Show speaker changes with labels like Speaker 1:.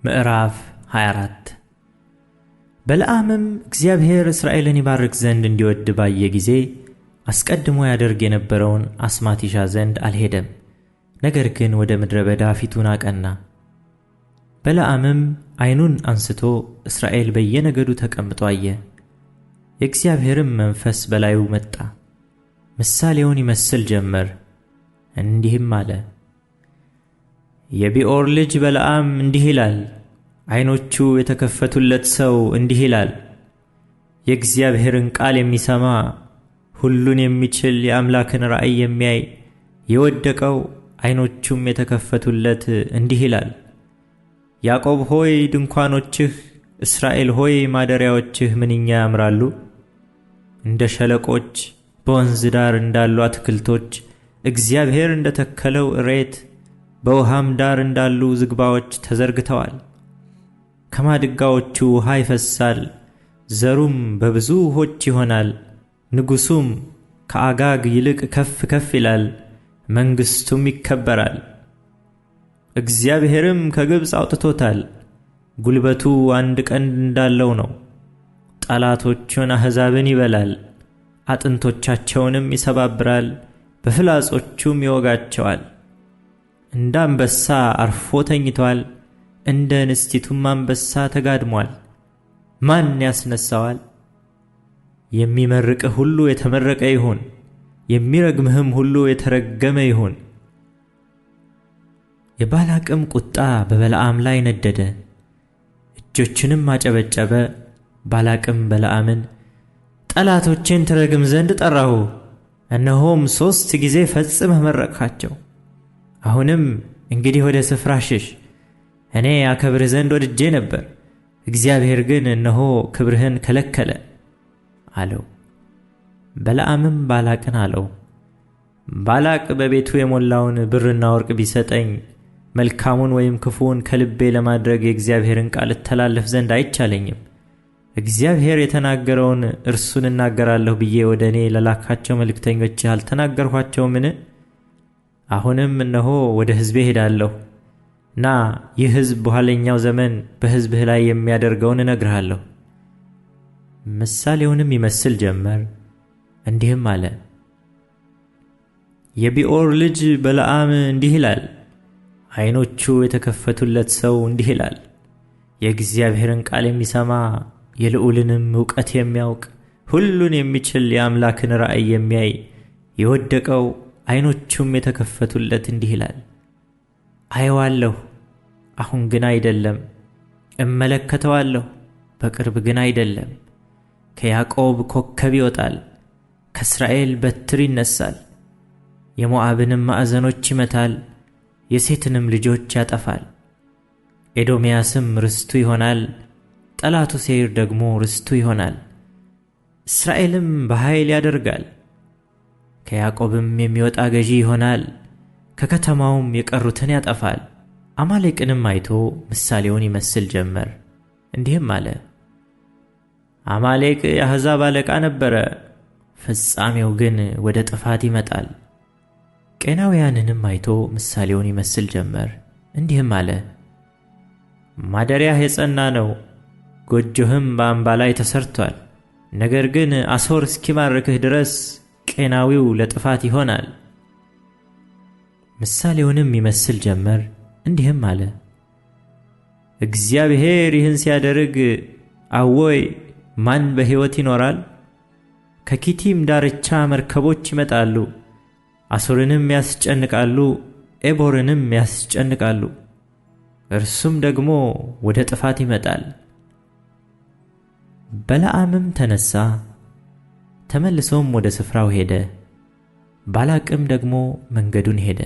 Speaker 1: ምዕራፍ 24 በለዓምም እግዚአብሔር እስራኤልን ይባርክ ዘንድ እንዲወድ ባየ ጊዜ አስቀድሞ ያደርግ የነበረውን አስማት ይሻ ዘንድ አልሄደም። ነገር ግን ወደ ምድረ በዳ ፊቱን አቀና። በለዓምም ዓይኑን አንስቶ እስራኤል በየነገዱ ተቀምጦ አየ። የእግዚአብሔርም መንፈስ በላዩ መጣ። ምሳሌውን ይመስል ጀመር፣ እንዲህም አለ። የቢዖር ልጅ በለዓም እንዲህ ይላል፣ ዓይኖቹ የተከፈቱለት ሰው እንዲህ ይላል። የእግዚአብሔርን ቃል የሚሰማ ሁሉን የሚችል የአምላክን ራእይ የሚያይ የወደቀው ዓይኖቹም የተከፈቱለት እንዲህ ይላል። ያዕቆብ ሆይ ድንኳኖችህ፣ እስራኤል ሆይ ማደሪያዎችህ ምንኛ ያምራሉ! እንደ ሸለቆች በወንዝ ዳር እንዳሉ አትክልቶች፣ እግዚአብሔር እንደ ተከለው እሬት በውሃም ዳር እንዳሉ ዝግባዎች ተዘርግተዋል። ከማድጋዎቹ ውሃ ይፈሳል፣ ዘሩም በብዙ ውኆች ይሆናል። ንጉሡም ከአጋግ ይልቅ ከፍ ከፍ ይላል፣ መንግሥቱም ይከበራል። እግዚአብሔርም ከግብፅ አውጥቶታል፣ ጉልበቱ አንድ ቀንድ እንዳለው ነው። ጠላቶቹን አሕዛብን ይበላል፣ አጥንቶቻቸውንም ይሰባብራል፣ በፍላጾቹም ይወጋቸዋል። እንደ አንበሳ አርፎ ተኝቷል፣ እንደ እንስቲቱም አንበሳ ተጋድሟል። ማን ያስነሣዋል? የሚመርቅህ ሁሉ የተመረቀ ይሁን፣ የሚረግምህም ሁሉ የተረገመ ይሁን። የባላቅም ቁጣ በበለዓም ላይ ነደደ፣ እጆቹንም አጨበጨበ። ባላቅም በለዓምን ጠላቶቼን ትረግም ዘንድ ጠራሁ፣ እነሆም 3 ጊዜ ፈጽመህ መረቅሃቸው። አሁንም እንግዲህ ወደ ስፍራ ሽሽ፣ እኔ አከብርህ ዘንድ ወድጄ ነበር፣ እግዚአብሔር ግን እነሆ ክብርህን ከለከለ አለው። በለዓምም ባላቅን አለው፣ ባላቅ በቤቱ የሞላውን ብርና ወርቅ ቢሰጠኝ መልካሙን ወይም ክፉውን ከልቤ ለማድረግ የእግዚአብሔርን ቃል እተላለፍ ዘንድ አይቻለኝም። እግዚአብሔር የተናገረውን እርሱን እናገራለሁ ብዬ ወደ እኔ ለላካቸው መልእክተኞች አልተናገርኋቸውምን? አሁንም እነሆ ወደ ሕዝቤ ሄዳለሁ። ና ይህ ሕዝብ በኋለኛው ዘመን በሕዝብህ ላይ የሚያደርገውን እነግርሃለሁ። ምሳሌውንም ይመስል ጀመር፣ እንዲህም አለ። የቢዖር ልጅ በለዓም እንዲህ ይላል፣ ዓይኖቹ የተከፈቱለት ሰው እንዲህ ይላል። የእግዚአብሔርን ቃል የሚሰማ የልዑልንም ዕውቀት የሚያውቅ ሁሉን የሚችል የአምላክን ራእይ የሚያይ የወደቀው ዓይኖቹም የተከፈቱለት እንዲህ ይላል። አየዋለሁ፣ አሁን ግን አይደለም፣ እመለከተዋለሁ፣ በቅርብ ግን አይደለም። ከያዕቆብ ኮከብ ይወጣል፣ ከእስራኤል በትር ይነሳል። የሞዓብንም ማዕዘኖች ይመታል፣ የሴትንም ልጆች ያጠፋል። ኤዶምያስም ርስቱ ይሆናል፣ ጠላቱ ሴይር ደግሞ ርስቱ ይሆናል። እስራኤልም በኃይል ያደርጋል፣ ከያዕቆብም የሚወጣ ገዢ ይሆናል፣ ከከተማውም የቀሩትን ያጠፋል። አማሌቅንም አይቶ ምሳሌውን ይመስል ጀመር፣ እንዲህም አለ። አማሌቅ የአሕዛብ አለቃ ነበረ፣ ፍጻሜው ግን ወደ ጥፋት ይመጣል። ቄናውያንንም አይቶ ምሳሌውን ይመስል ጀመር፣ እንዲህም አለ። ማደሪያህ የጸና ነው፣ ጎጆህም በአምባ ላይ ተሰርቷል። ነገር ግን አሦር እስኪማርክህ ድረስ ቄናዊው ለጥፋት ይሆናል። ምሳሌውንም ይመስል ጀመር፣ እንዲህም አለ። እግዚአብሔር ይህን ሲያደርግ አዎይ ማን በሕይወት ይኖራል? ከኪቲም ዳርቻ መርከቦች ይመጣሉ፣ አሦርንም ያስጨንቃሉ፣ ኤቦርንም ያስጨንቃሉ። እርሱም ደግሞ ወደ ጥፋት ይመጣል። በለዓምም ተነሣ፣ ተመልሶም ወደ ስፍራው ሄደ። ባላቅም ደግሞ መንገዱን ሄደ።